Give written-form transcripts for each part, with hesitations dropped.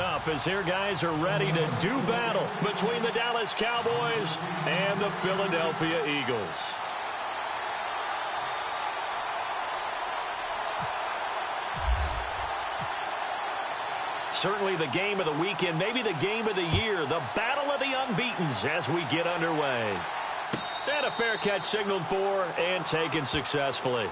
up as their guys are ready to do battle between the Dallas Cowboys and the Philadelphia Eagles. Certainly the game of the weekend, maybe the game of the year, the battle of the unbeatens as we get underway. And a fair catch signaled for and taken successfully.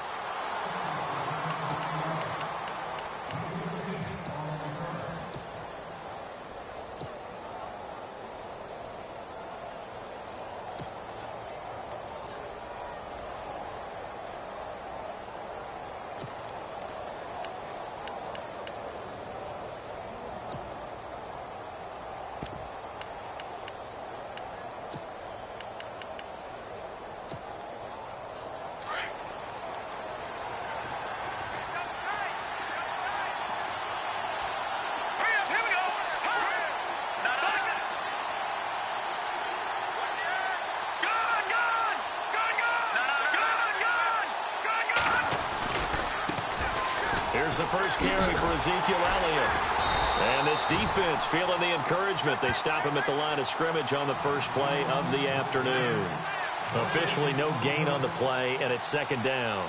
Here's the first carry for Ezekiel Elliott. And this defense feeling the encouragement. They stop him at the line of scrimmage on the first play of the afternoon. Officially no gain on the play, and it's second down.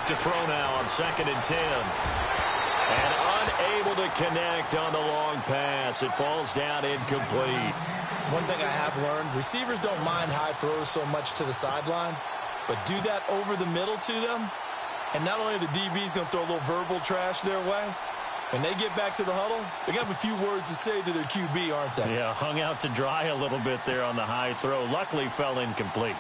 To throw now on 2nd and 10. And unable to connect on the long pass. It falls down incomplete. One thing I have learned, receivers don't mind high throws so much to the sideline, but do that over the middle to them, and not only are the DBs going to throw a little verbal trash their way, when they get back to the huddle, they're going to have a few words to say to their QB, aren't they? Yeah, hung out to dry a little bit there on the high throw. Luckily fell incomplete.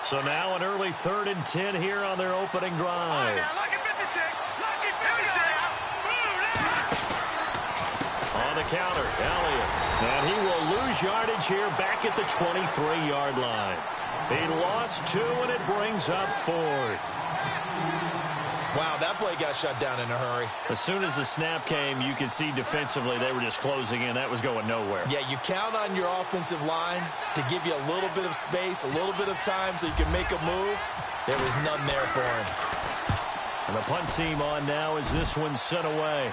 So now an early 3rd and 10 here on their opening drive. On the counter, Elliott. And he will lose yardage here back at the 23-yard line. He lost 2, and it brings up 4th. Wow, that play got shut down in a hurry. As soon as the snap came, you could see defensively they were just closing in. That was going nowhere. Yeah, you count on your offensive line to give you a little bit of space, a little bit of time so you can make a move. There was none there for him. And the punt team on now as this one's sent away.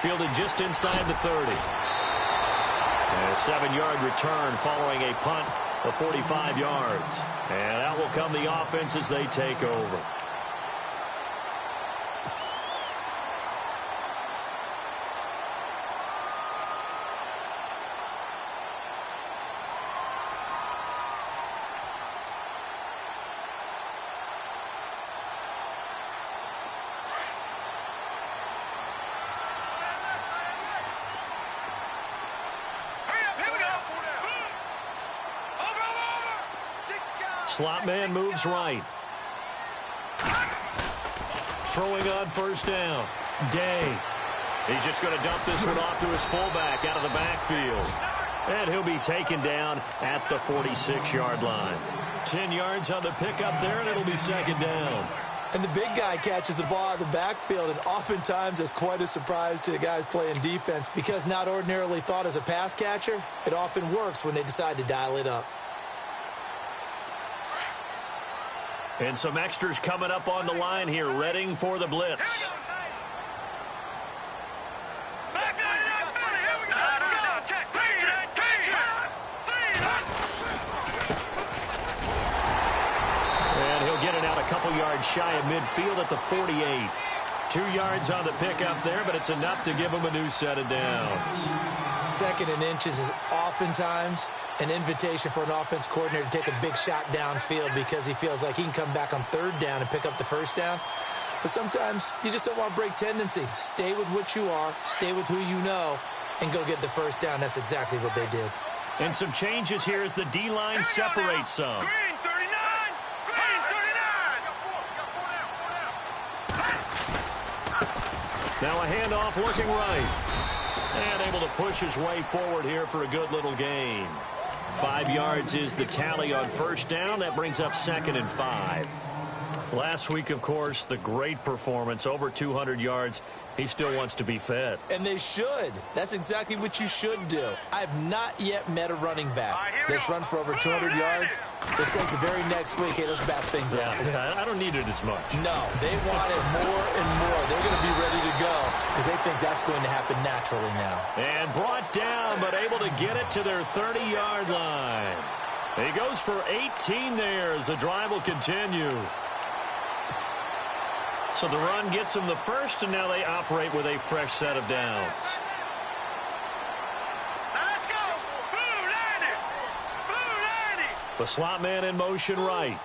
Fielded just inside the 30. And a 7-yard return following a punt of 45 yards. And out will come the offense as they take over. Slot man moves right. Throwing on 1st down. Day. He's just going to dump this one off to his fullback out of the backfield. And he'll be taken down at the 46-yard line. 10 yards on the pickup there, and it'll be 2nd down. And the big guy catches the ball out of the backfield, and oftentimes that's quite a surprise to the guys playing defense because not ordinarily thought as a pass catcher, it often works when they decide to dial it up. And some extras coming up on the line here, readying for the blitz. And he'll get it out a couple yards shy of midfield at the 48. 2 yards on the pickup there, but it's enough to give him a new set of downs. 2nd and inches is oftentimes an invitation for an offense coordinator to take a big shot downfield because he feels like he can come back on 3rd down and pick up the 1st down. But sometimes you just don't want to break tendency. Stay with what you are, stay with who you know, and go get the first down. That's exactly what they did. And some changes here as the D-line separates some. Green 39! Green 39! Now a handoff looking right. And able to push his way forward here for a good little gain. 5 yards is the tally on first down. That brings up 2nd and 5. Last week, of course, the great performance, over 200 yards. He still wants to be fed. And they should. That's exactly what you should do. I've not yet met a running back that's run for over 200 yards that says the very next week, hey, let's bat things out. Yeah, I don't need it as much. No, they want it more and more. They're going to be ready to go because they think that's going to happen naturally now. And brought down, but able to get it to their 30-yard line. He goes for 18 there as the drive will continue. So the run gets them the first, and now they operate with a fresh set of downs. Now let's go! Blue 90! Blue 90! The slot man in motion right.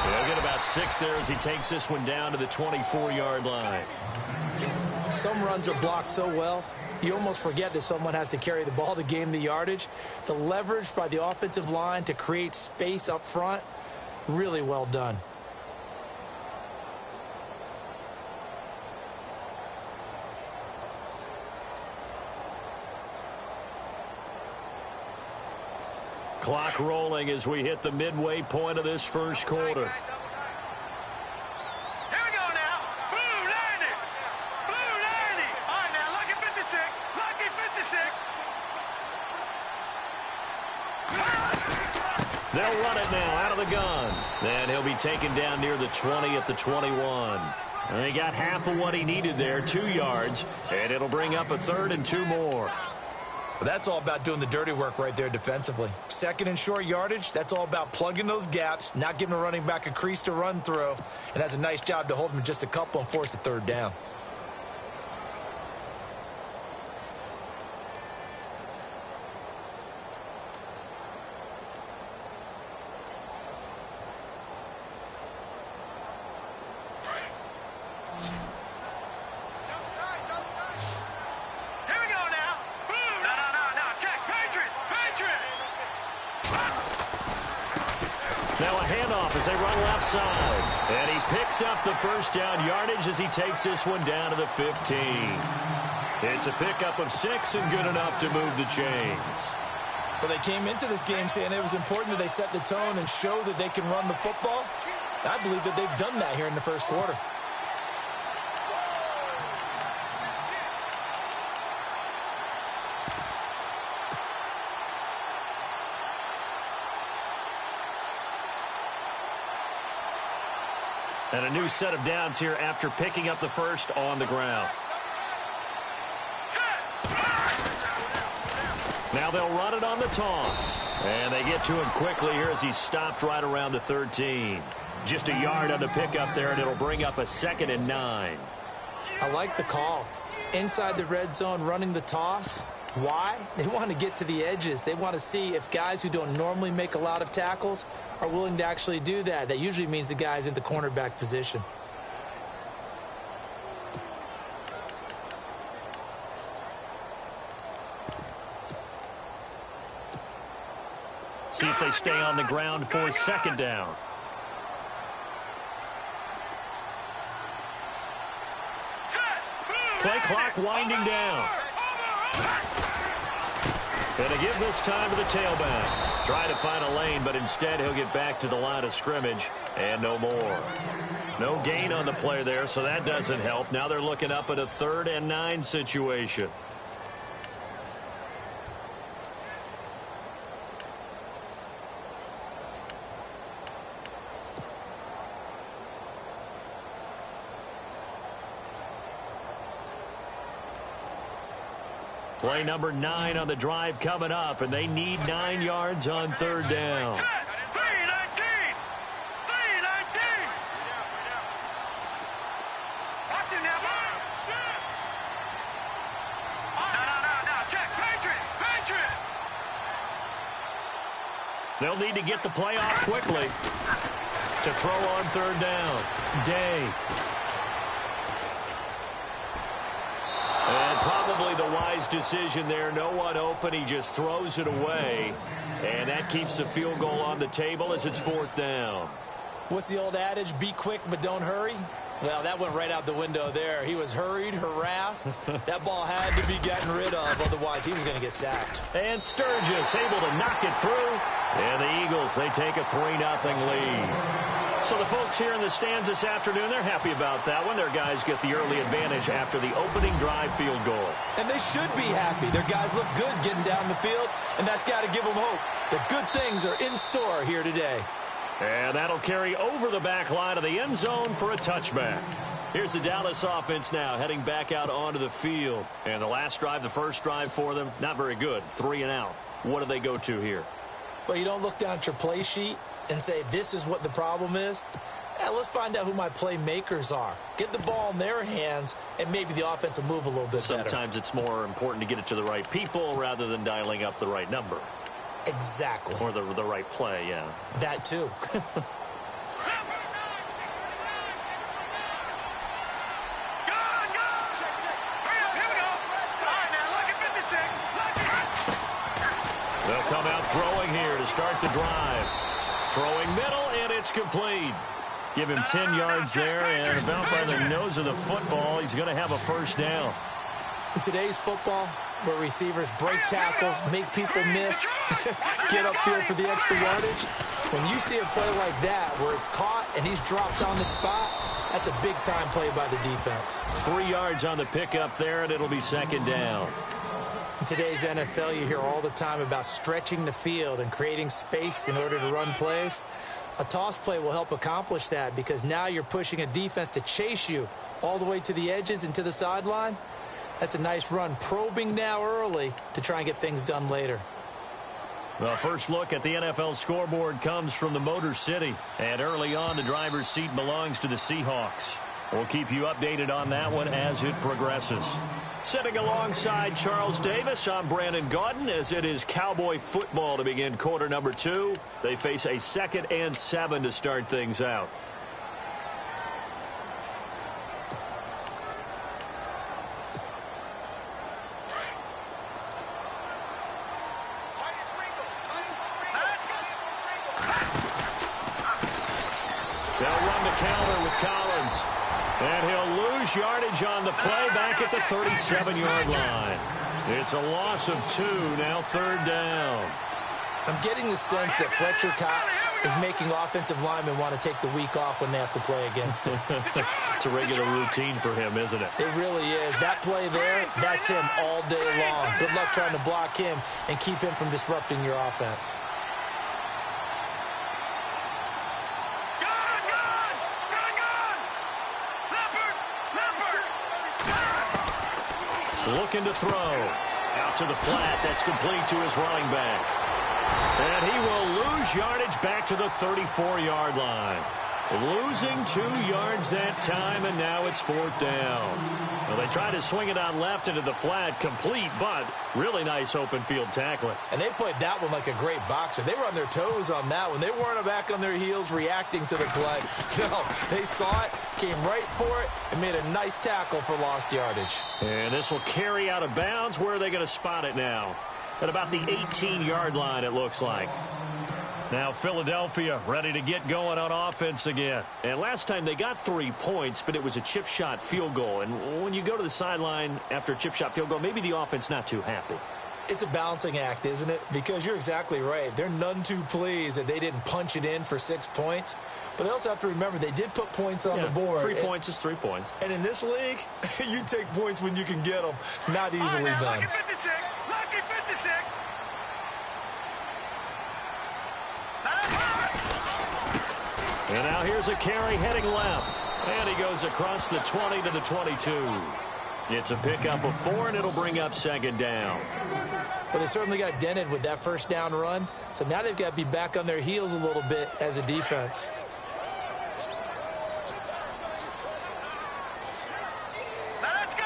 He'll get about 6 there as he takes this one down to the 24-yard line. Some runs are blocked so well, you almost forget that someone has to carry the ball to gain the yardage. The leverage by the offensive line to create space up front, really well done. Clock rolling as we hit the midway point of this first quarter. They'll run it now out of the gun. And he'll be taken down near the 20 at the 21. And he got half of what he needed there, 2 yards. And it'll bring up a 3rd and 2 more. Well, that's all about doing the dirty work right there defensively. 2nd and short yardage, that's all about plugging those gaps, not giving a running back a crease to run through. And that's a nice job to hold him just a couple and force a 3rd down. Now a handoff as they run left side. And he picks up the first down yardage as he takes this one down to the 15. It's a pickup of 6 and good enough to move the chains. Well, they came into this game saying it was important that they set the tone and show that they can run the football. I believe that they've done that here in the first quarter. And a new set of downs here after picking up the first on the ground. Now they'll run it on the toss. And they get to him quickly here as he's stopped right around the 13. Just a yard on the pickup there, and it'll bring up a 2nd and 9. I like the call. Inside the red zone, running the toss. Why? They want to get to the edges. They want to see if guys who don't normally make a lot of tackles are willing to actually do that. That usually means the guy's in the cornerback position. See if they stay on the ground for 2nd down. Play clock winding down. And to give this time to the tailback. Try to find a lane, but instead he'll get back to the line of scrimmage and no more. No gain on the play there, so that doesn't help. Now they're looking up at a 3rd and 9 situation. Play number 9 on the drive coming up, and they need 9 yards on 3rd down. 3-19! 3-19! Watch him now, No, check, Patriot! They'll need to get the play off quickly to throw on third down. Day. And probably the wise decision there. No one open. He just throws it away. And that keeps the field goal on the table as it's fourth down. What's the old adage? Be quick, but don't hurry. Well, that went right out the window there. He was hurried, harassed. That ball had to be gotten rid of. Otherwise, he was going to get sacked. And Sturgis able to knock it through. And the Eagles, they take a 3-0 lead. So the folks here in the stands this afternoon, they're happy about that one. Their guys get the early advantage after the opening drive field goal. And they should be happy. Their guys look good getting down the field, and that's got to give them hope that good things are in store here today. And that'll carry over the back line of the end zone for a touchback. Here's the Dallas offense now heading back out onto the field. And the last drive, the first drive for them, not very good. 3 and out. What do they go to here? Well, you don't look down at your play sheet and say, this is what the problem is. Let's find out who my playmakers are. Get the ball in their hands, and maybe the offense will move a little bit better. Sometimes it's more important to get it to the right people rather than dialing up the right number. Exactly. Or the right play, yeah. That too. They'll come out throwing here to start the drive. Throwing middle, and it's complete. Give him 10 yards there, and about by the nose of the football, he's going to have a first down. In today's football, where receivers break tackles, make people miss, get upfield for the extra yardage, when you see a play like that where it's caught and he's dropped on the spot, that's a big-time play by the defense. 3 yards on the pickup there, and it'll be second down. In today's NFL, you hear all the time about stretching the field and creating space in order to run plays. A toss play will help accomplish that because now you're pushing a defense to chase you all the way to the edges and to the sideline. That's a nice run, probing now early to try and get things done later. Well, first look at the NFL scoreboard comes from the Motor City. And early on, the driver's seat belongs to the Seahawks. We'll keep you updated on that one as it progresses. Sitting alongside Charles Davis, I'm Brandon Gaudin as it is Cowboy football to begin quarter number 2. They face a 2nd and 7 to start things out. They'll run the counter with Collins. And he'll lose yardage on the play back at the 37-yard line. It's a loss of 2, now third down. I'm getting the sense that Fletcher Cox is making offensive linemen want to take the week off when they have to play against him. It's a regular routine for him, isn't it? It really is. That play there, that's him all day long. Good luck trying to block him and keep him from disrupting your offense. Looking to throw. Out to the flat. That's complete to his running back. And he will lose yardage back to the 34-yard line. Losing 2 yards that time, and now it's fourth down. Well, they try to swing it on left into the flat, complete, but really nice open field tackling. And they played that one like a great boxer. They were on their toes on that one. They weren't back on their heels reacting to the play. No, they saw it, came right for it, and made a nice tackle for lost yardage. And this will carry out of bounds. Where are they going to spot it now? At about the 18-yard line, it looks like. Now Philadelphia ready to get going on offense again. And last time they got 3 points, but it was a chip shot field goal. And when you go to the sideline after a chip shot field goal, maybe the offense not too happy. It's a balancing act, isn't it? Because you're exactly right. They're none too pleased that they didn't punch it in for 6 points. But they also have to remember they did put points on the board. 3 points is 3 points. And in this league, you take points when you can get them. Not easily done. Lucky 56. Lucky 56. And now here's a carry heading left. And he goes across the 20 to the 22. It's a pickup of 4, and it'll bring up second down. Well, they certainly got dented with that first down run. So now they've got to be back on their heels a little bit as a defense. Let's go.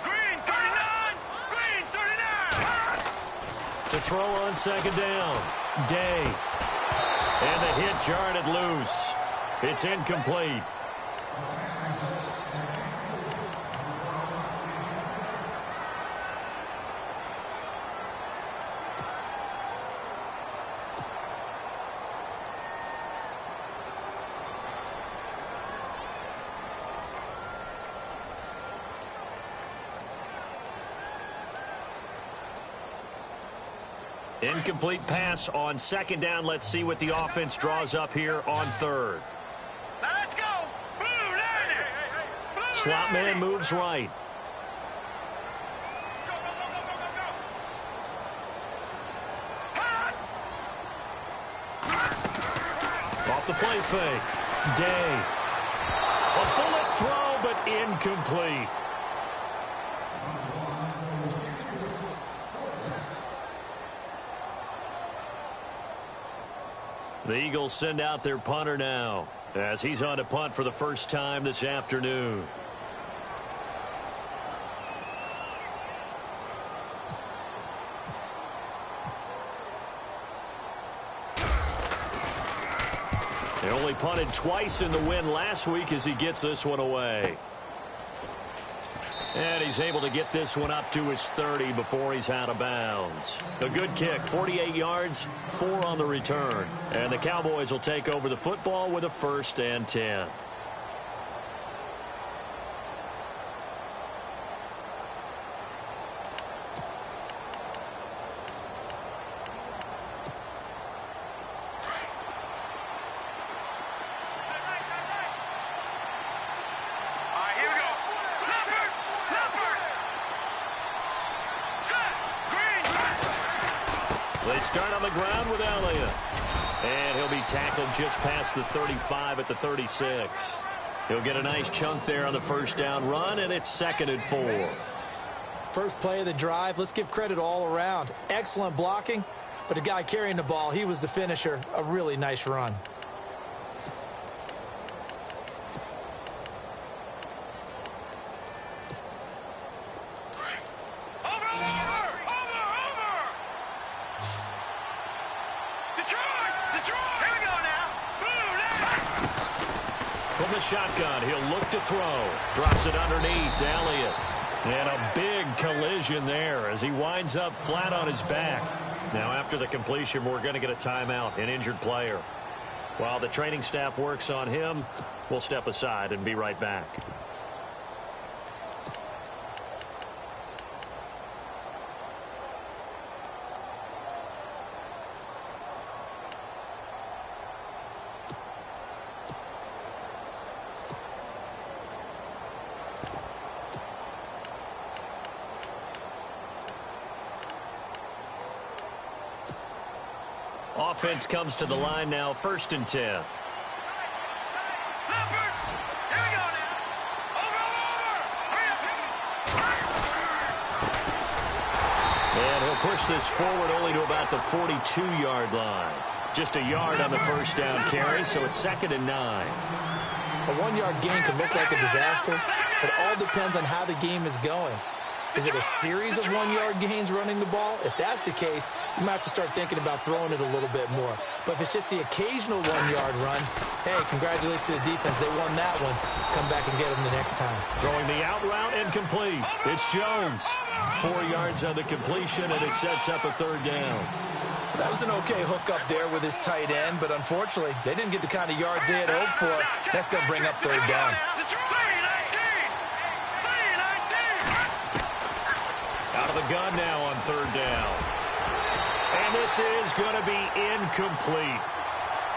Green 39. Green 39. To throw on second down. Day. And the hit jarred it loose. It's incomplete. Incomplete pass on second down. Let's see what the offense draws up here on third. Let's go. Slot man moves right. Off the play fake. Day. A bullet throw, but incomplete. The Eagles send out their punter now as he's on to punt for the first time this afternoon. They only punted twice in the win last week as he gets this one away. And he's able to get this one up to his 30 before he's out of bounds. A good kick, 48 yards, 4 on the return. And the Cowboys will take over the football with a 1st and 10. They start on the ground with Elliott. And he'll be tackled just past the 35 at the 36. He'll get a nice chunk there on the first down run, and it's 2nd and 4. First play of the drive, let's give credit all around. Excellent blocking, but the guy carrying the ball, he was the finisher. A really nice run. From the shotgun, he'll look to throw. Drops it underneath to Elliott. And a big collision there as he winds up flat on his back. Now, after the completion, we're going to get a timeout, an injured player. While the training staff works on him, we'll step aside and be right back. Offense comes to the line now, 1st and 10. And he'll push this forward only to about the 42-yard line. Just a yard on the first down carry, so it's 2nd and 9. A 1-yard gain can look like a disaster. It all depends on how the game is going. Is it a series of 1-yard gains running the ball? If that's the case, you might have to start thinking about throwing it a little bit more. But if it's just the occasional 1-yard run, hey, congratulations to the defense. They won that one. Come back and get them the next time. Throwing the out route incomplete. It's Jones. 4 yards on the completion, and it sets up a 3rd down. That was an okay hook up there with his tight end, but unfortunately, they didn't get the kind of yards they had hoped for. That's going to bring up 3rd down. Out of the gun now on 3rd down. And this is going to be incomplete.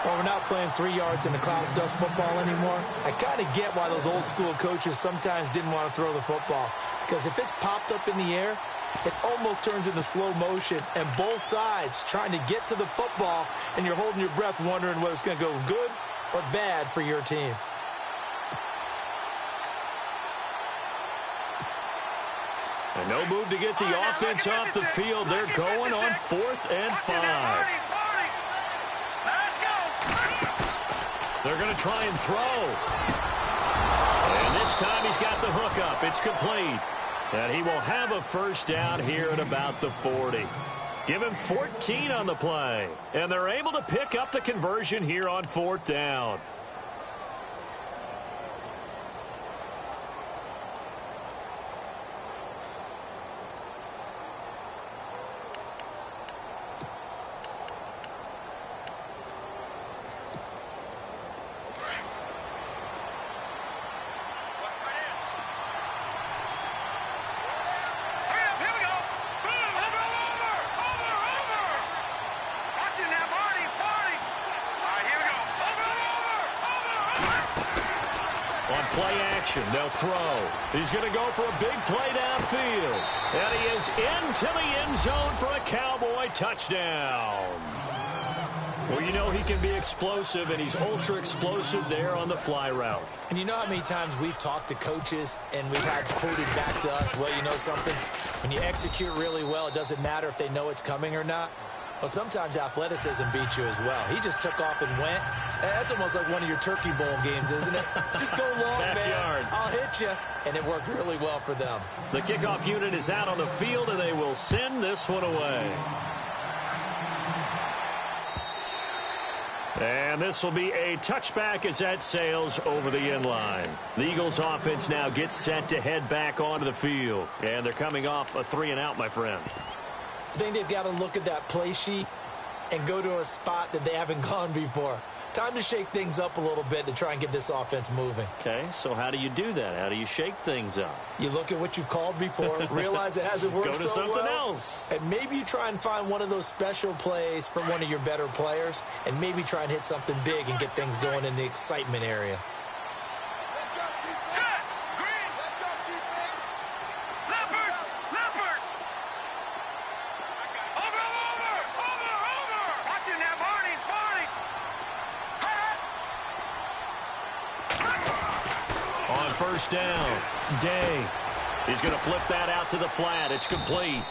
Well, we're not playing 3 yards in the cloud of dust football anymore. I kind of get why those old school coaches sometimes didn't want to throw the football. Because if it's popped up in the air, it almost turns into slow motion. And both sides trying to get to the football, and you're holding your breath wondering whether it's going to go good or bad for your team. And no move to get the offense off the field. They're going on 4th and 5. They're going to try and throw. And this time he's got the hook up. It's complete. And he will have a 1st down here at about the 40. Give him 14 on the play. And they're able to pick up the conversion here on 4th down. On play action, they'll throw. He's going to go for a big play downfield. And he is into the end zone for a Cowboy touchdown. Well, you know he can be explosive, and he's ultra explosive there on the fly route. And you know how many times we've talked to coaches and we've had quoted back to us, well, you know something? When you execute really well, it doesn't matter if they know it's coming or not. Well, sometimes athleticism beats you as well. He just took off and went. That's almost like one of your Turkey Bowl games, isn't it? Just go long, Backyard. man. I'll hit you. And it worked really well for them. The kickoff unit is out on the field, and they will send this one away. And this will be a touchback as that sails over the end line. The Eagles offense now gets set to head back onto the field. And they're coming off a 3-and-out, my friend. I think they've got to look at that play sheet and go to a spot that they haven't gone before. Time to shake things up a little bit to try and get this offense moving. Okay, so how do you do that? How do you shake things up? You look at what you've called before, realize it hasn't worked so well. Go to something else. And maybe you try and find one of those special plays from one of your better players, and maybe try and hit something big and get things going in the excitement area. First down. Day. He's going to flip that out to the flat. It's complete.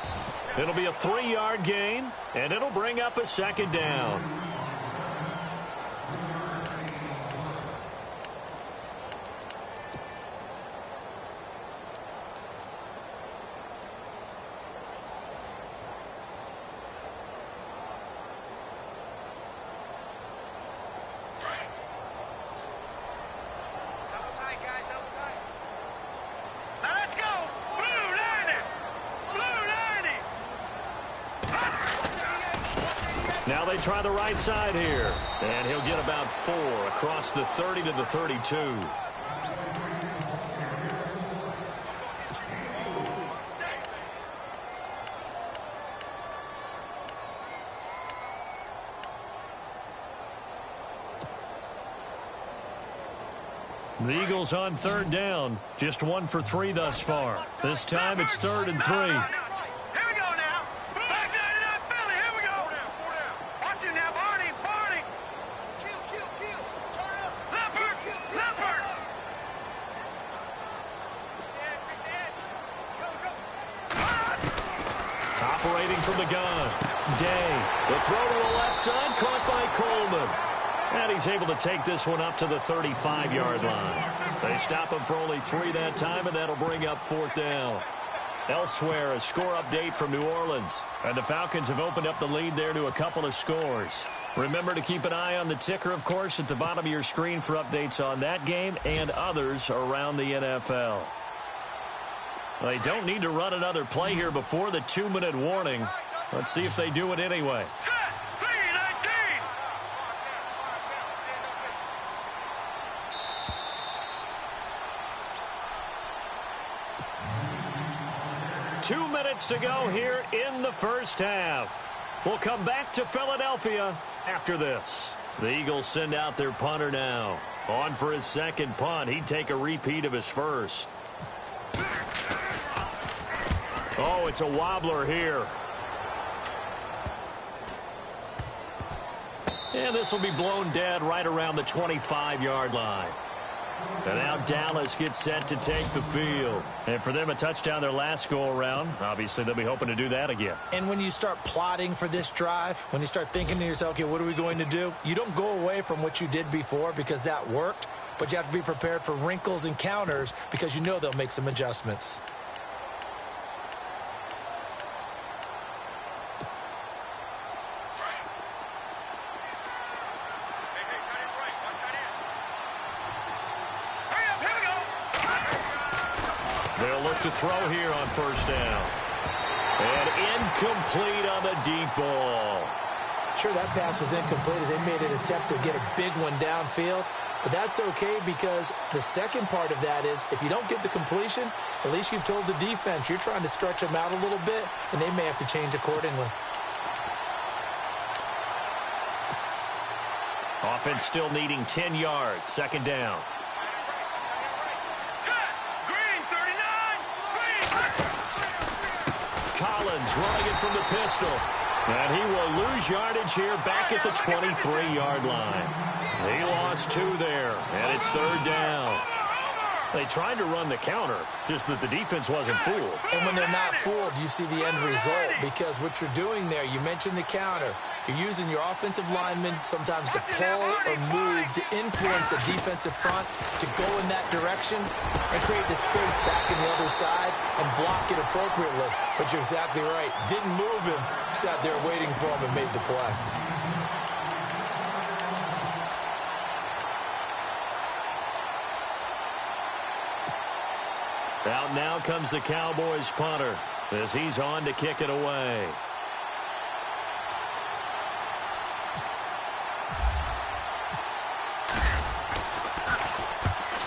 It'll be a 3-yard gain, and it'll bring up a 2nd down. Now they try the right side here. And he'll get about 4 across the 30 to the 32. The Eagles on 3rd down. Just 1 for 3 thus far. This time it's 3rd and 3. Operating from the gun. Day. The throw to the left side, caught by Coleman. And he's able to take this one up to the 35-yard line. They stop him for only 3 that time, and that'll bring up 4th down. Elsewhere, a score update from New Orleans. And the Falcons have opened up the lead there to a couple of scores. Remember to keep an eye on the ticker, of course, at the bottom of your screen for updates on that game and others around the NFL. They don't need to run another play here before the 2-minute warning. Let's see if they do it anyway. Set, 2 minutes to go here in the first half. We'll come back to Philadelphia after this. The Eagles send out their punter now. On for his 2nd punt. He'd take a repeat of his first. Oh, it's a wobbler here. And this will be blown dead right around the 25-yard line. And now Dallas gets set to take the field. And for them, a touchdown their last go-around. Obviously, they'll be hoping to do that again. And when you start plotting for this drive, when you start thinking to yourself, okay, what are we going to do? You don't go away from what you did before because that worked. But you have to be prepared for wrinkles and counters because you know they'll make some adjustments. They'll look to throw here on first down. And incomplete on the deep ball. Sure, that pass was incomplete as they made an attempt to get a big one downfield. But that's okay because the second part of that is if you don't get the completion, at least you've told the defense you're trying to stretch them out a little bit, and they may have to change accordingly. Offense still needing 10 yards. Second down. Collins running it from the pistol. And he will lose yardage here back at the 23-yard line. He lost 2 there, and it's third down. They tried to run the counter, just that the defense wasn't fooled. And when they're not fooled, you see the end result because what you're doing there, you mentioned the counter. You're using your offensive linemen sometimes to pull or move to influence the defensive front to go in that direction and create the space back in the other side and block it appropriately. But you're exactly right. Didn't move him, sat there waiting for him and made the play. Out now comes the Cowboys punter as he's on to kick it away.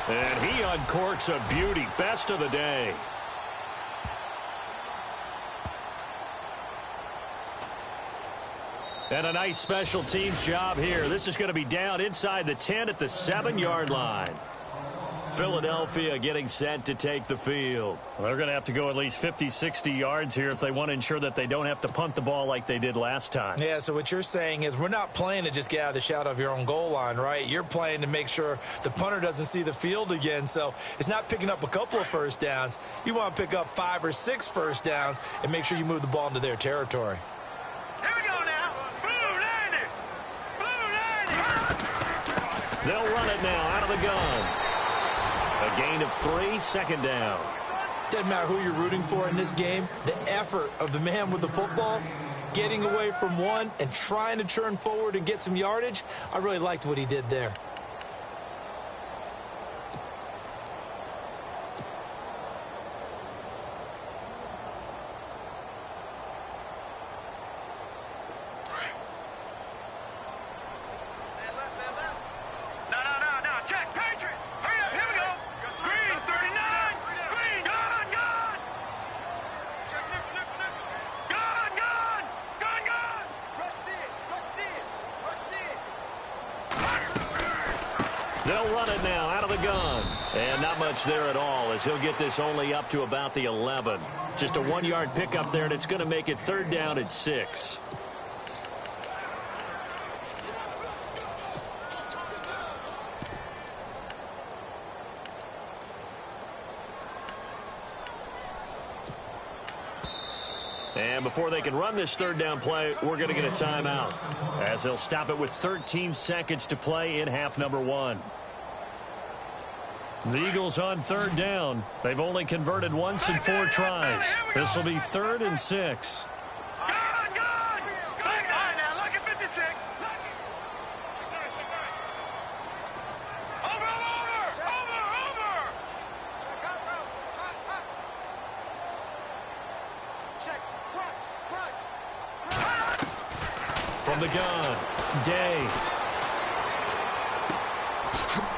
And he uncorks a beauty. Best of the day. And a nice special teams job here. This is going to be down inside the 10 at the 7-yard line. Philadelphia getting set to take the field. Well, they're going to have to go at least 50, 60 yards here if they want to ensure that they don't have to punt the ball like they did last time. Yeah, so what you're saying is we're not playing to just get out of the shadow of your own goal line, right? You're playing to make sure the punter doesn't see the field again. So it's not picking up a couple of first downs. You want to pick up 5 or 6 first downs and make sure you move the ball into their territory. Here we go now. Blue 90. They'll run it now out of the gun. A gain of 3, second down. Doesn't matter who you're rooting for in this game. The effort of the man with the football, getting away from one and trying to turn forward and get some yardage, I really liked what he did there. They'll run it now out of the gun. And not much there at all as he'll get this only up to about the 11. Just a 1-yard pickup there, and it's going to make it third down at 6. And before they can run this third down play, we're going to get a timeout as they'll stop it with 13 seconds to play in half number 1. The Eagles on third down. They've only converted once in 4 tries. This will be 3rd and 6. From the gun, Day.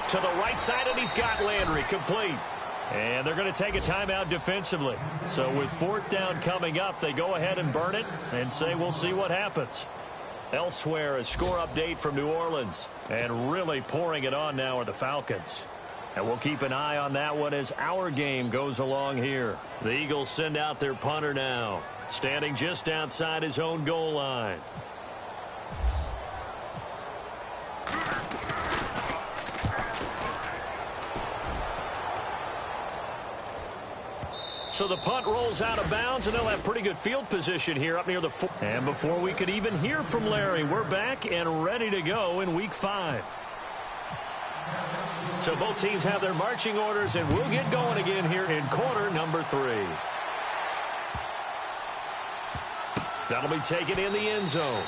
To the right side, and he's got Landry complete. And they're going to take a timeout defensively. So with 4th down coming up, they go ahead and burn it and say we'll see what happens. Elsewhere, a score update from New Orleans. And really pouring it on now are the Falcons. And we'll keep an eye on that one as our game goes along here. The Eagles send out their punter now, standing just outside his own goal line. So the punt rolls out of bounds, and they'll have pretty good field position here up near the 4. And before we could even hear from Larry, we're back and ready to go in Week 5. So both teams have their marching orders, and we'll get going again here in quarter number 3. That'll be taken in the end zone.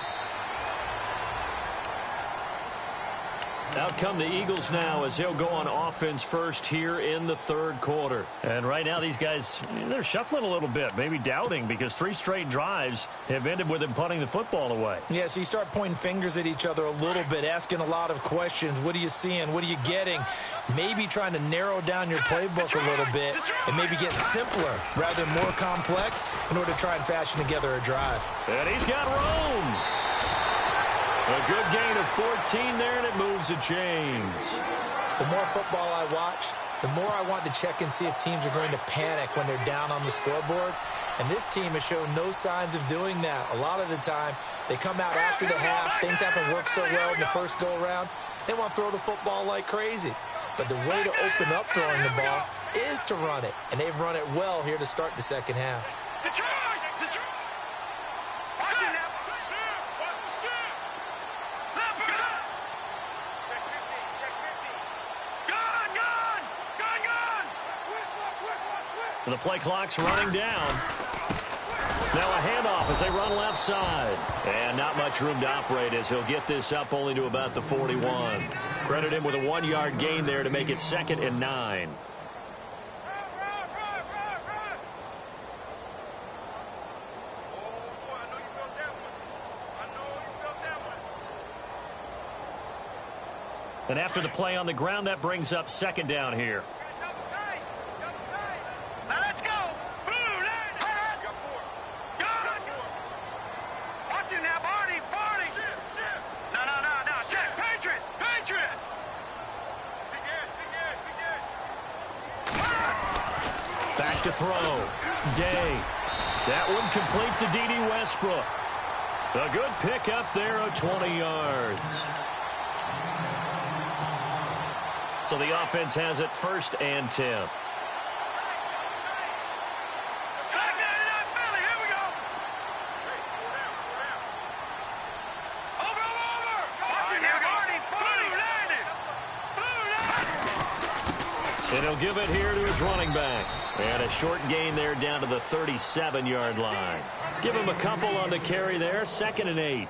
Out come the Eagles now as they'll go on offense first here in the third quarter. And right now these guys, they're shuffling a little bit, maybe doubting, because 3 straight drives have ended with them punting the football away. Yeah, so you start pointing fingers at each other a little bit, asking a lot of questions. What are you seeing? What are you getting? Maybe trying to narrow down your playbook a little bit and maybe get simpler rather than more complex in order to try and fashion together a drive. And he's got room. A good gain of 14 there, and it moves the chains. The more football I watch, the more I want to check and see if teams are going to panic when they're down on the scoreboard. And this team has shown no signs of doing that. A lot of the time, they come out after the half. Things haven't worked so well in the first go-around. They want to throw the football like crazy. But the way to open up throwing the ball is to run it. And they've run it well here to start the second half. The play clock's running down. Now a handoff as they run left side. And not much room to operate as he'll get this up only to about the 41. Credit him with a 1-yard gain there to make it 2nd and 9. And after the play on the ground, that brings up 2nd down here. Back to throw. Day. That one complete to D.D. Westbrook. A good pickup there of 20 yards. So the offense has it 1st and 10. And he'll give it here to his running back. And a short gain there down to the 37-yard line. Give him a couple on the carry there. 2nd and 8.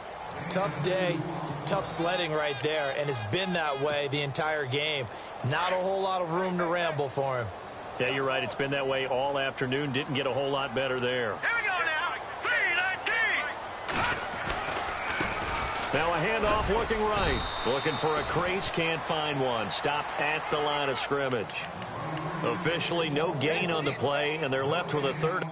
Tough day, tough sledding right there, and it's been that way the entire game. Not a whole lot of room to ramble for him. Yeah, you're right. It's been that way all afternoon. Didn't get a whole lot better there. Here we go now. 3-19. Now a handoff looking right. Looking for a crease, can't find one. Stopped at the line of scrimmage. Officially no gain on the play, and they're left with a 3rd.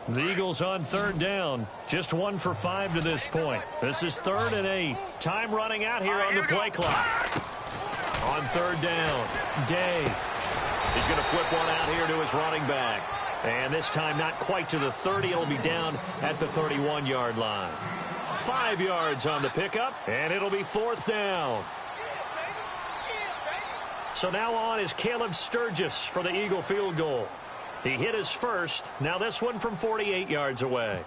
The Eagles on 3rd down. Just 1 for 5 to this point. This is 3rd and 8. Time running out here on the play clock. On 3rd down, Day. He's going to flip one out here to his running back. And this time not quite to the 30. It'll be down at the 31-yard line. 5 yards on the pickup, and it'll be 4th down. So now on is Caleb Sturgis for the Eagle field goal. He hit his first. Now this one from 48 yards away.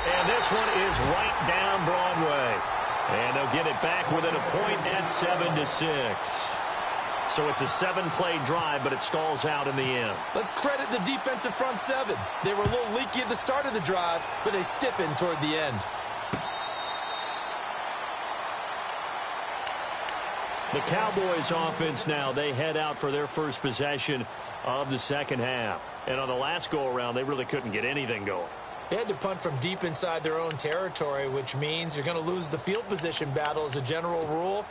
And this one is right down Broadway. And they'll get it back within a point at 7-6. So it's a 7-play drive, but it stalls out in the end. Let's credit the defensive front 7. They were a little leaky at the start of the drive, but they stiffened toward the end. The Cowboys offense now, they head out for their first possession of the second half. And on the last go-around, they really couldn't get anything going. They had to punt from deep inside their own territory, which means you're going to lose the field position battle as a general rule.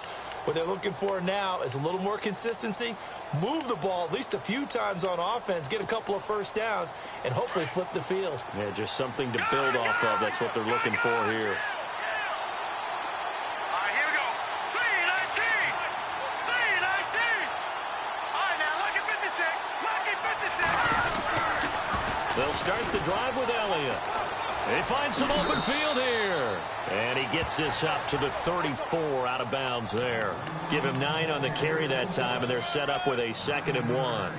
What they're looking for now is a little more consistency, move the ball at least a few times on offense, get a couple of first downs, and hopefully flip the field. Yeah, just something to build off of. That's what they're looking for here. They'll start the drive with Elliott. They find some open field here. And he gets this up to the 34 out of bounds there. Give him 9 on the carry that time, and they're set up with a 2nd and 1.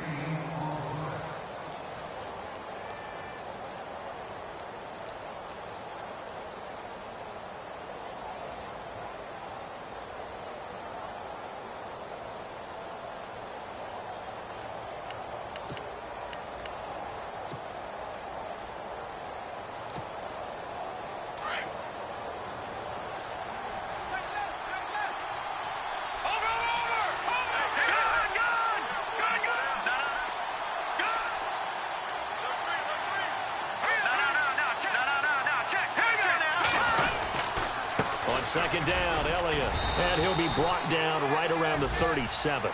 Second down, Elliott. And he'll be brought down right around the 37.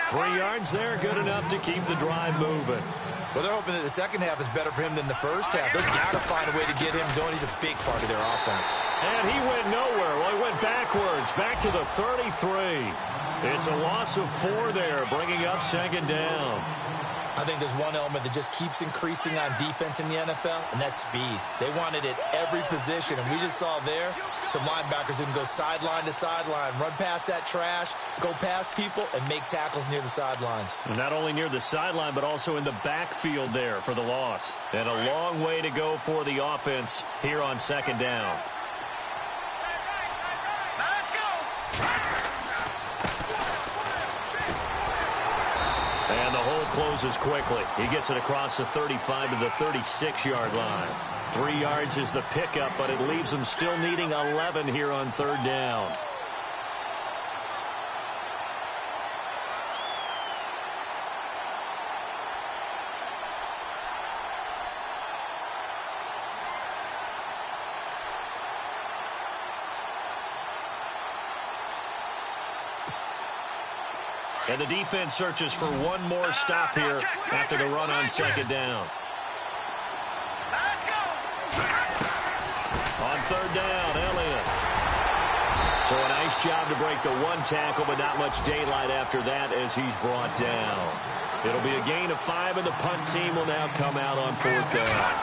3 yards there, good enough to keep the drive moving. Well, they're hoping that the second half is better for him than the first half. They've got to find a way to get him going. He's a big part of their offense. And he went nowhere. Well, he went backwards, back to the 33. It's a loss of 4 there, bringing up 2nd down. I think there's one element that just keeps increasing on defense in the NFL, and that's speed. They want it at every position, and we just saw there some linebackers who can go sideline to sideline, run past that trash, go past people, and make tackles near the sidelines. And not only near the sideline, but also in the backfield there for the loss. And a long way to go for the offense here on 2nd down. And the hole closes quickly. He gets it across the 35 to the 36-yard line. 3 yards is the pickup, but it leaves them still needing 11 here on 3rd down. And the defense searches for one more stop here after the run on 2nd down. On 3rd down, Elliott. So a nice job to break the 1 tackle, but not much daylight after that as he's brought down. It'll be a gain of 5, and the punt team will now come out on 4th down.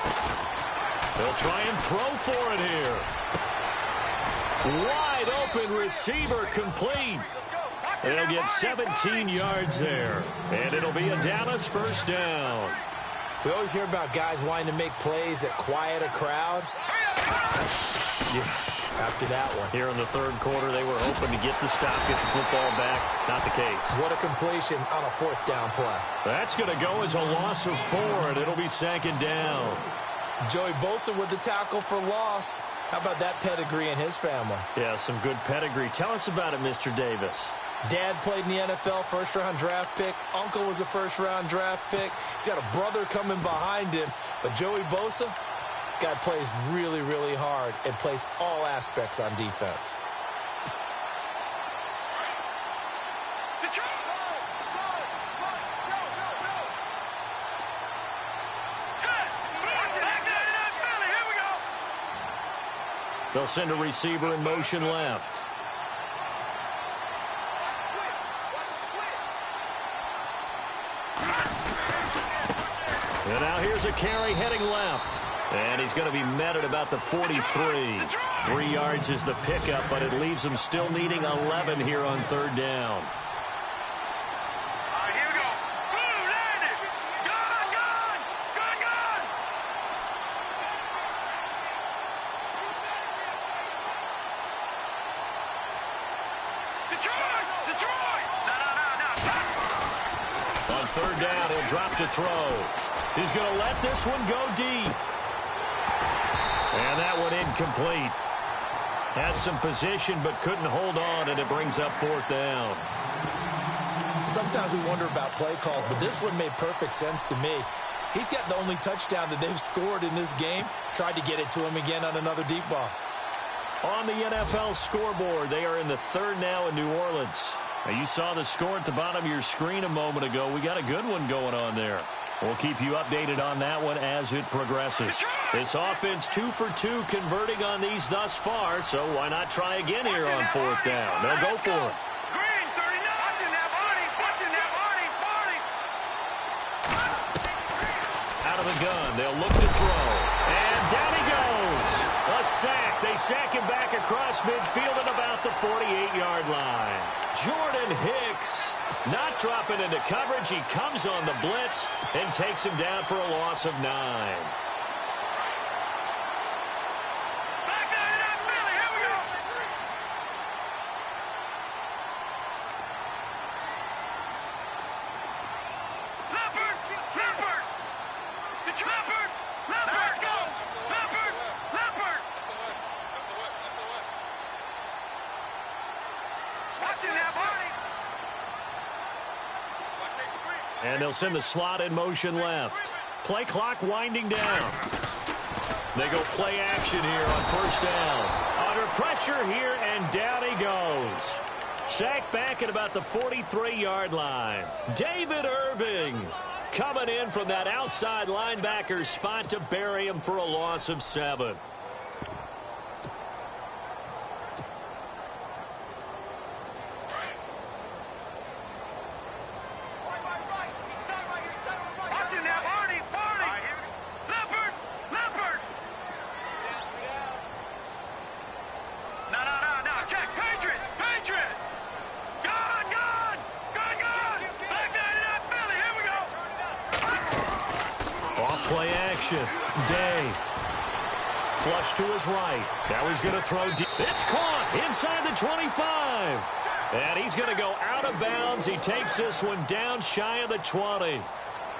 They'll try and throw for it here. Wide open receiver complete. They'll get 17 yards there, and it'll be a Dallas 1st down. We always hear about guys wanting to make plays that quiet a crowd. Yeah, after that one. Here in the 3rd quarter, they were hoping to get the stop, get the football back. Not the case. What a completion on a 4th down play. That's going to go as a loss of 4, and it'll be 2nd down. Joey Bosa with the tackle for loss. How about that pedigree in his family? Yeah, some good pedigree. Tell us about it, Mr. Davis. Dad played in the NFL, 1st-round draft pick. Uncle was a 1st-round draft pick. He's got a brother coming behind him. But Joey Bosa, guy plays really, really hard and plays all aspects on defense. They'll send a receiver in motion left. And now here's a carry heading left. And he's going to be met at about the 43. 3 yards is the pickup, but it leaves him still needing 11 here on 3rd down. Here we go. Boom, landed. Gone. Detroit. No. On 3rd down, he'll drop to throw. He's going to let this one go deep. And that one incomplete. Had some position but couldn't hold on, and it brings up 4th down. Sometimes we wonder about play calls, but this one made perfect sense to me. He's got the only touchdown that they've scored in this game. Tried to get it to him again on another deep ball. On the NFL scoreboard, they are in the third now in New Orleans. Now, you saw the score at the bottom of your screen a moment ago. We got a good one going on there. We'll keep you updated on that one as it progresses. This offense 2 for 2 converting on these thus far, so why not try again here on fourth down? They'll go for it. Out of the gun, they'll look to throw. And down he goes. A sack. They sack him back across midfield at about the 48-yard line. Jordan Hicks not dropping into coverage. He comes on the blitz and takes him down for a loss of 9. And they'll send the slot in motion left. Play clock winding down. They go play action here on first down. Under pressure here, and down he goes. Sacked back at about the 43-yard line. David Irving coming in from that outside linebacker spot to bury him for a loss of 7. Play action. Day. Flush to his right. Now he's going to throw deep. It's caught inside the 25. And he's going to go out of bounds. He takes this one down shy of the 20.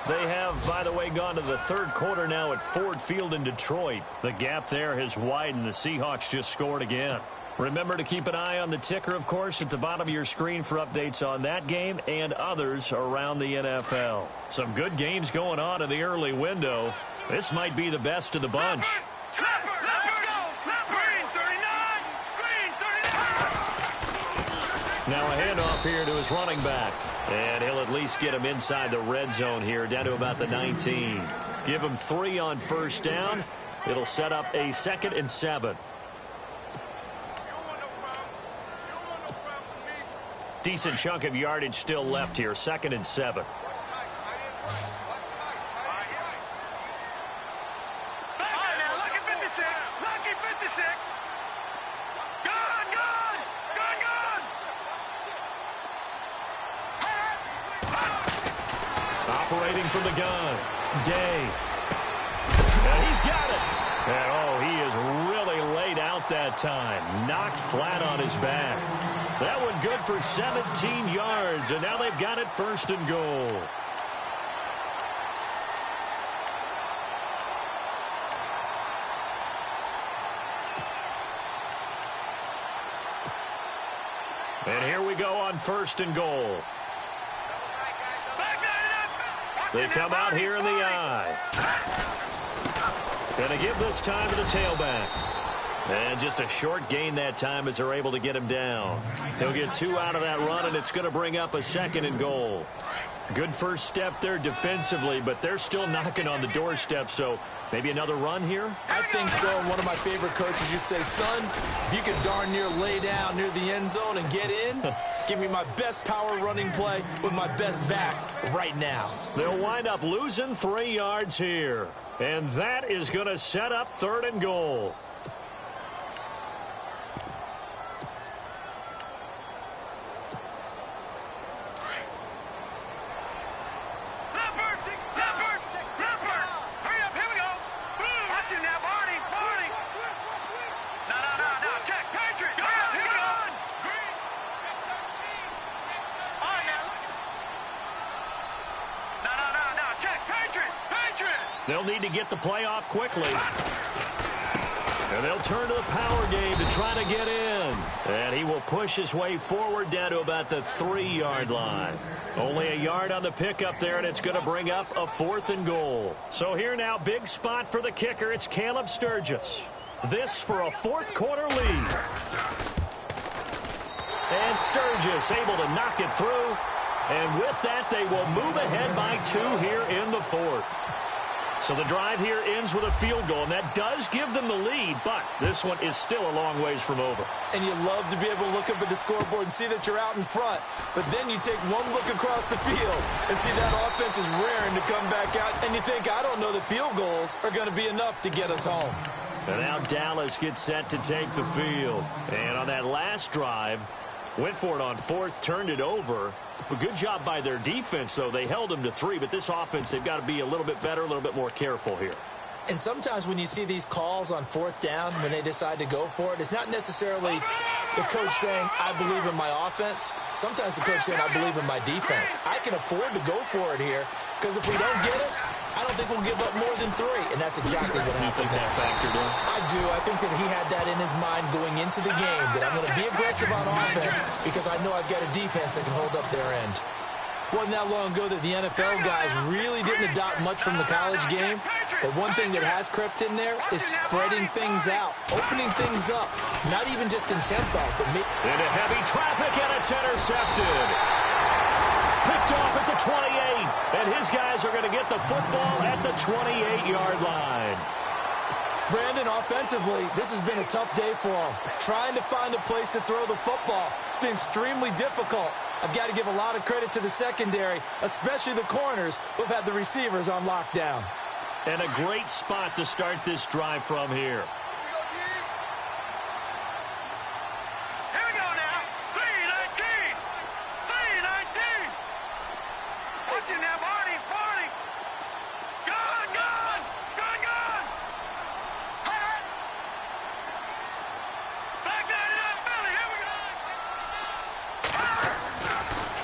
They have, by the way, gone to the third quarter now at Ford Field in Detroit. The gap there has widened. The Seahawks just scored again. Remember to keep an eye on the ticker, of course, at the bottom of your screen for updates on that game and others around the NFL. Some good games going on in the early window. This might be the best of the bunch. Now a handoff here to his running back. And he'll at least get him inside the red zone here, down to about the 19. Give him 3 on first down. It'll set up a 2nd and 7. Decent chunk of yardage still left here. 2nd and 7. Operating from the gun. Day. And he's got it. And oh, he is really laid out that time. Knocked flat on his back. That one good for 17 yards, and now they've got it 1st and goal. And here we go on 1st and goal. They come out here in the eye. Going to give this time to the tailback. And just a short gain that time as they're able to get him down. He'll get 2 out of that run, and it's going to bring up a 2nd and goal. Good first step there defensively, but they're still knocking on the doorstep, so maybe another run here? I think so. One of my favorite coaches used to say, son, if you could darn near lay down near the end zone and get in, give me my best power running play with my best back right now. They'll wind up losing 3 yards here, and that is going to set up 3rd and goal. They'll need to get the play off quickly. And they'll turn to the power game to try to get in. And he will push his way forward down to about the 3-yard line. Only a yard on the pickup there, and it's going to bring up a 4th and goal. So here now, big spot for the kicker. It's Caleb Sturgis. This for a 4th quarter lead. And Sturgis able to knock it through. And with that, they will move ahead by 2 here in the 4th. So the drive here ends with a field goal, and that does give them the lead, but this one is still a long ways from over. And you love to be able to look up at the scoreboard and see that you're out in front, but then you take one look across the field and see that offense is raring to come back out, and you think, I don't know that field goals are going to be enough to get us home. And now Dallas gets set to take the field. And on that last drive, went for it on 4th, turned it over. A good job by their defense, though. They held them to 3, but this offense, they've got to be a little bit better, a little bit more careful here. And sometimes when you see these calls on 4th down, when they decide to go for it, it's not necessarily the coach saying, I believe in my offense. Sometimes the coach saying, I believe in my defense. I can afford to go for it here, because if we don't get it, I don't think we'll give up more than 3, and that's exactly what happened. You think that factored in? I do. I think that he had that in his mind going into the game, that I'm going to be aggressive on offense because I know I've got a defense that can hold up their end. Wasn't that long ago that the NFL guys really didn't adopt much from the college game, but one thing that has crept in there is spreading things out, opening things up, not even just in tempo, but into heavy traffic, and it's intercepted. Picked off at the 28, and his guys are going to get the football at the 28-yard line. Brandon, offensively, this has been a tough day for him. Trying to find a place to throw the football. It's been extremely difficult. I've got to give a lot of credit to the secondary, especially the corners who have had the receivers on lockdown. And a great spot to start this drive from here.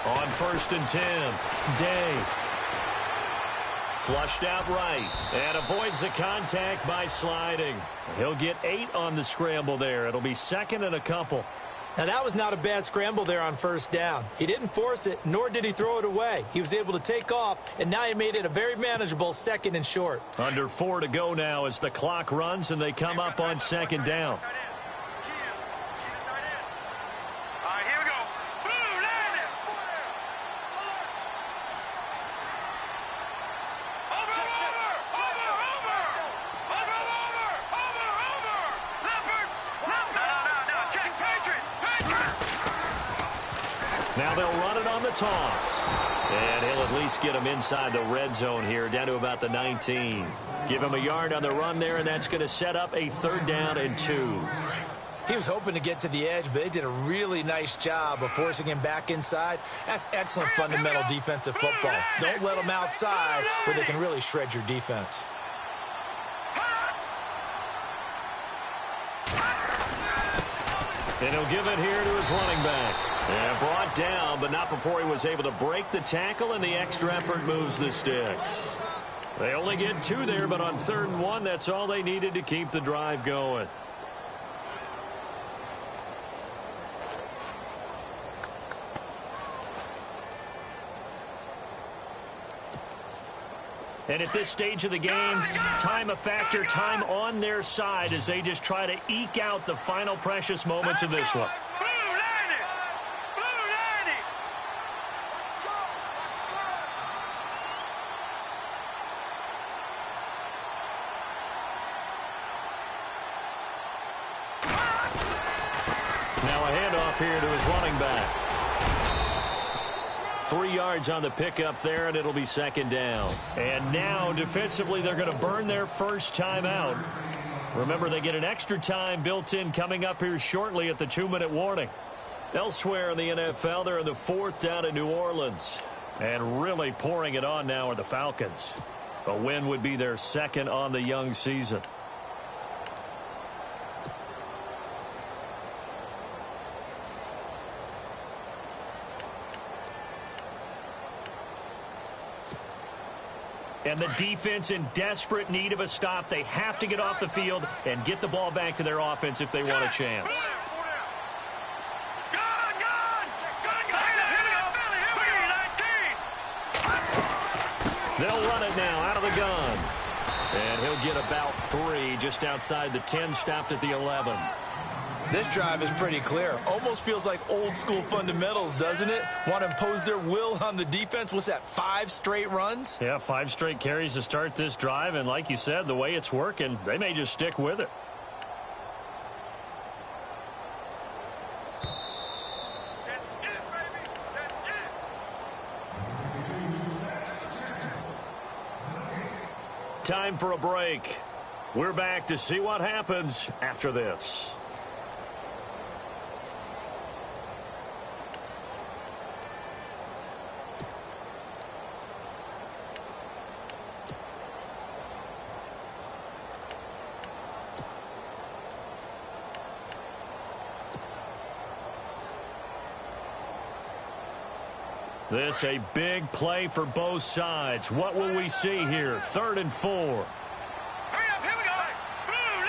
On 1st and 10, Day. Flushed out right and avoids the contact by sliding. He'll get 8 on the scramble there. It'll be 2nd and a couple. Now, that was not a bad scramble there on 1st down. He didn't force it, nor did he throw it away. He was able to take off, and now he made it a very manageable 2nd and short. Under 4 to go now as the clock runs, and they come up on 2nd down. Now they'll run it on the toss. And he'll at least get him inside the red zone here, down to about the 19. Give him a yard on the run there, and that's going to set up a 3rd down and 2. He was hoping to get to the edge, but they did a really nice job of forcing him back inside. That's excellent fundamental defensive football. Don't let them outside where they can really shred your defense. And he'll give it here to his running back. And brought down, but not before he was able to break the tackle, and the extra effort moves the sticks. They only get 2 there, but on 3rd and 1, that's all they needed to keep the drive going. And at this stage of the game, time a factor, time on their side as they just try to eke out the final precious moments of this one. Now a handoff here to his running back. 3 yards on the pickup there, and it'll be 2nd down. And now, defensively, they're going to burn their first timeout. Remember, they get an extra time built in coming up here shortly at the 2-minute warning. Elsewhere in the NFL, they're in the 4th down in New Orleans. And really pouring it on now are the Falcons. A win would be their 2nd on the young season. And the defense in desperate need of a stop. They have to get off the field and get the ball back to their offense if they want a chance. They'll run it now out of the gun. And he'll get about 3 just outside the 10, stopped at the 11. This drive is pretty clear. Almost feels like old school fundamentals, doesn't it? Want to impose their will on the defense. What's that, 5 straight runs? Yeah, 5 straight carries to start this drive. And like you said, the way it's working, they may just stick with it. Time for a break. We're back to see what happens after this. This a big play for both sides. What will we see here? 3rd and 4. Hurry up, here we go. Blue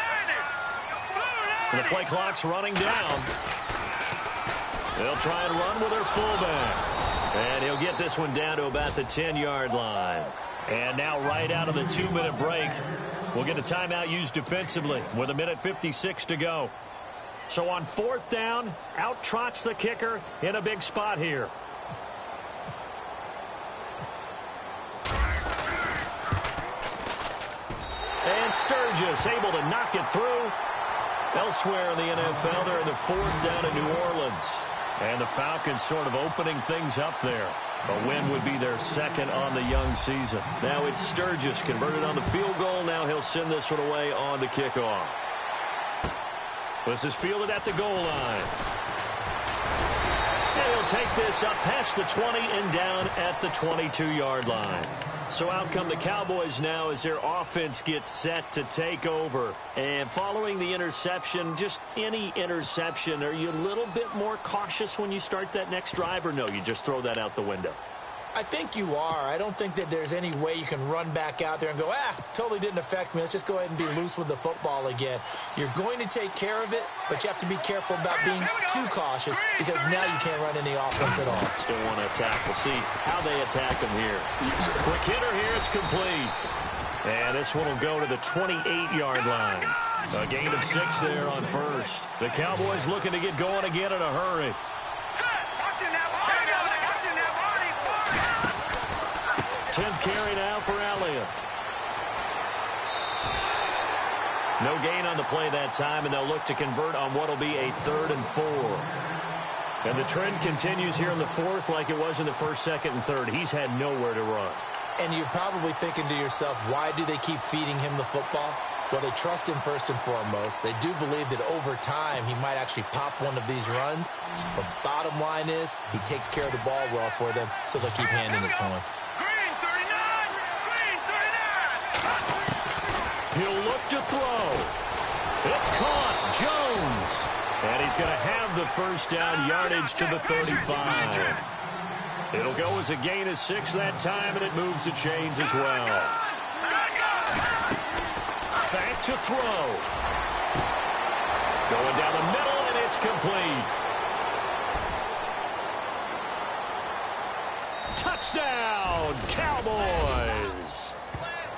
line. The play clock's running down. They'll try and run with their fullback. And he'll get this one down to about the 10-yard line. And now right out of the 2-minute break, we'll get a timeout used defensively with 1:56 to go. So on 4th down, out trots the kicker in a big spot here. And Sturgis able to knock it through. Elsewhere in the NFL, they're in the 4th down in New Orleans. And the Falcons sort of opening things up there. A win would be their 2nd on the young season. Now it's Sturgis converted on the field goal. Now he'll send this one away on the kickoff. This is fielded at the goal line. And he'll take this up past the 20 and down at the 22-yard line. So out come the Cowboys now as their offense gets set to take over. And following the interception, just any interception, are you a little bit more cautious when you start that next drive, or no, you just throw that out the window? I think you are. I don't think that there's any way you can run back out there and go, totally didn't affect me. Let's just go ahead and be loose with the football again. You're going to take care of it, but you have to be careful about being too cautious because now you can't run any offense at all. Still want to attack. We'll see how they attack him here. Quick hitter here. It's complete. And this one will go to the 28-yard line. A gain of 6 there on 1st. The Cowboys looking to get going again in a hurry. 10th carry now for Elliott. No gain on the play that time, and they'll look to convert on what will be a 3rd and 4. And the trend continues here in the 4th like it was in the 1st, 2nd, and 3rd. He's had nowhere to run. And you're probably thinking to yourself, why do they keep feeding him the football? Well, they trust him first and foremost. They do believe that over time he might actually pop one of these runs. But bottom line is he takes care of the ball well for them, so they'll keep handing it to him. He'll look to throw. It's caught. Jones. And he's going to have the 1st down, yardage to the 35. It'll go as a gain of 6 that time, and it moves the chains as well. Back to throw. Going down the middle, and it's complete. Touchdown, Cowboys.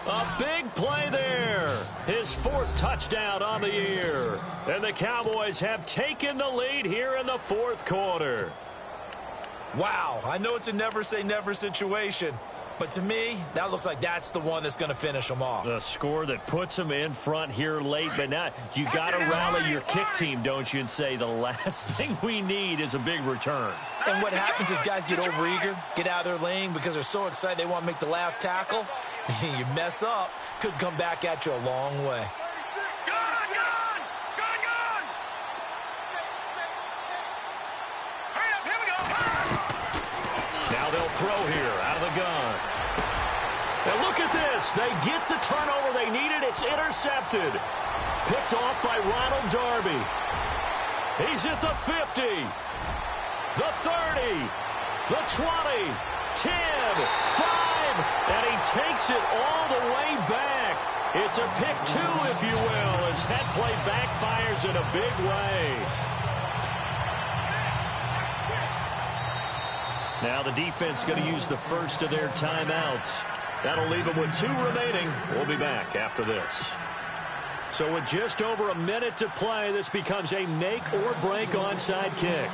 A big play there. His 4th touchdown on the year. And the Cowboys have taken the lead here in the 4th quarter. Wow, I know it's a never-say-never situation, but to me, that looks like that's the one that's going to finish them off. The score that puts them in front here late, but now you got to rally your kick team, don't you, and say the last thing we need is a big return. And what happens is guys get overeager, get out of their lane because they're so excited they want to make the last tackle. You mess up, could come back at you a long way. Now they'll throw here out of the gun. And look at this. They get the turnover they needed. It's intercepted. Picked off by Ronald Darby. He's at the 50. The 30. The 20. 10. 5. and he takes it all the way back. It's a pick 2, if you will, as that play backfires in a big way. Now the defense going to use the first of their timeouts. That'll leave them with 2 remaining. We'll be back after this. So with just over a minute to play, this becomes a make or break onside kick.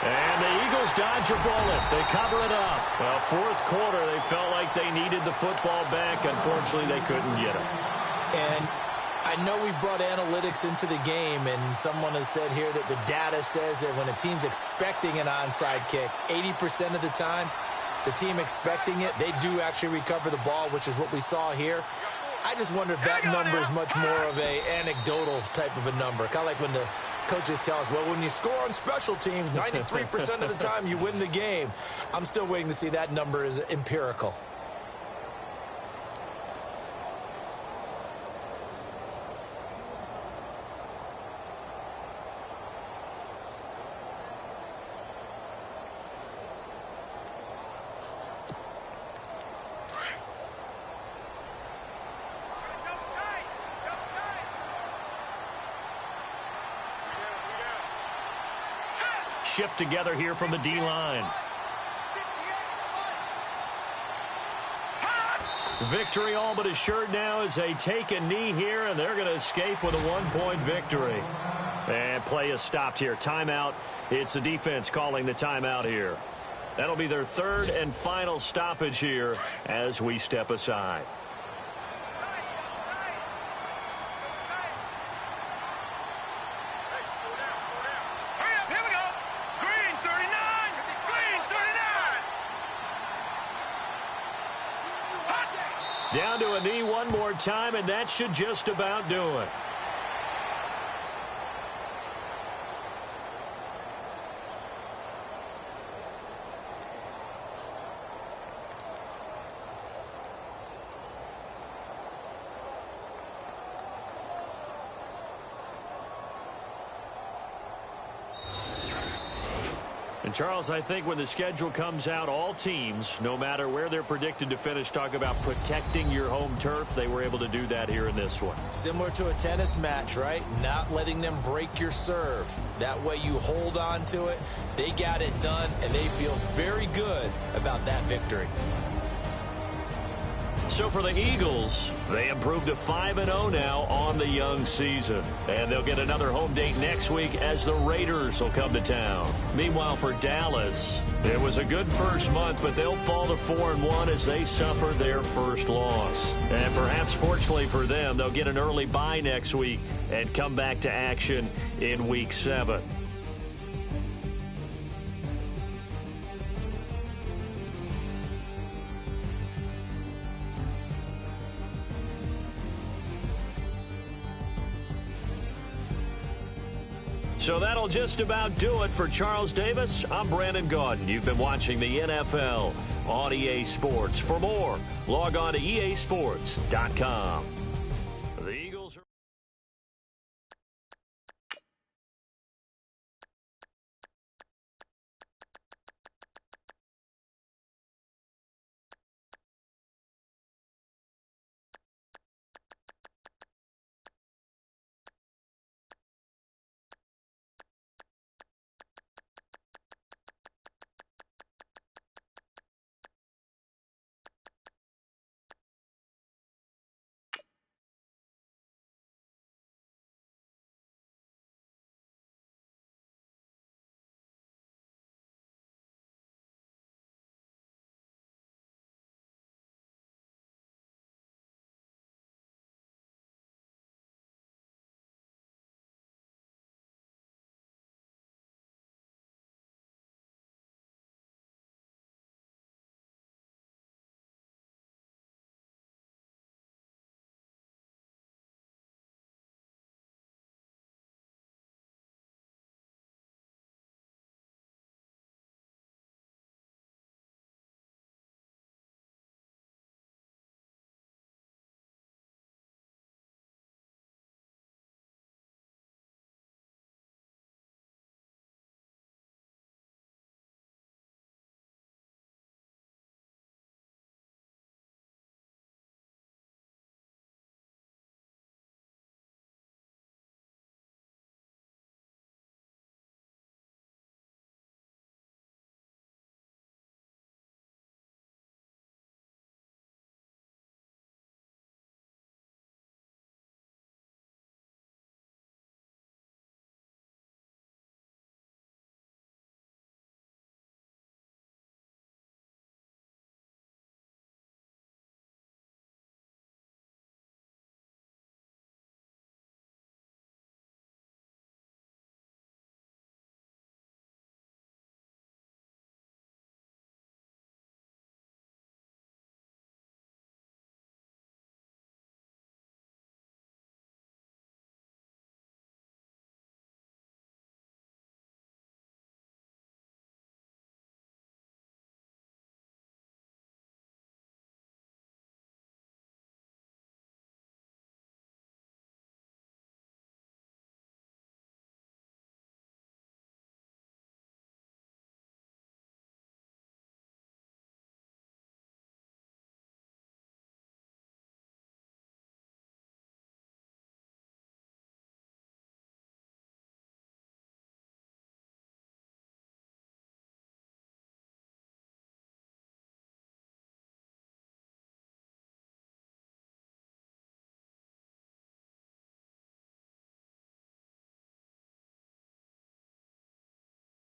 And the Eagles dodge a bullet. They cover it up. Well, fourth quarter, they felt like they needed the football back. Unfortunately, they couldn't get it. And I know we brought analytics into the game, and someone has said here that the data says that when a team's expecting an onside kick, 80% of the time, the team expecting it, they do actually recover the ball, which is what we saw here. I just wonder if that number is much more of a anecdotal type of a number. Kind of like when the coaches tell us, well, when you score on special teams, 93% of the time you win the game. I'm still waiting to see that number is empirical. Shift together here from the D-line. Victory all but assured now as they take a knee here, and they're going to escape with a 1-point victory. And play is stopped here. Timeout. It's the defense calling the timeout here. That'll be their 3rd and final stoppage here as we step aside. Down to a knee one more time, and that should just about do it. And, Charles, I think when the schedule comes out, all teams, no matter where they're predicted to finish, talk about protecting your home turf. They were able to do that here in this one. Similar to a tennis match, right? Not letting them break your serve. That way you hold on to it. They got it done, and they feel very good about that victory. So for the Eagles, they improved to 5-0 now on the young season. And they'll get another home date next week as the Raiders will come to town. Meanwhile, for Dallas, it was a good first month, but they'll fall to 4-1 as they suffer their first loss. And perhaps fortunately for them, they'll get an early bye next week and come back to action in Week 7. So that'll just about do it for Charles Davis. I'm Brandon Gaudin. You've been watching the NFL on EA Sports. For more, log on to easports.com.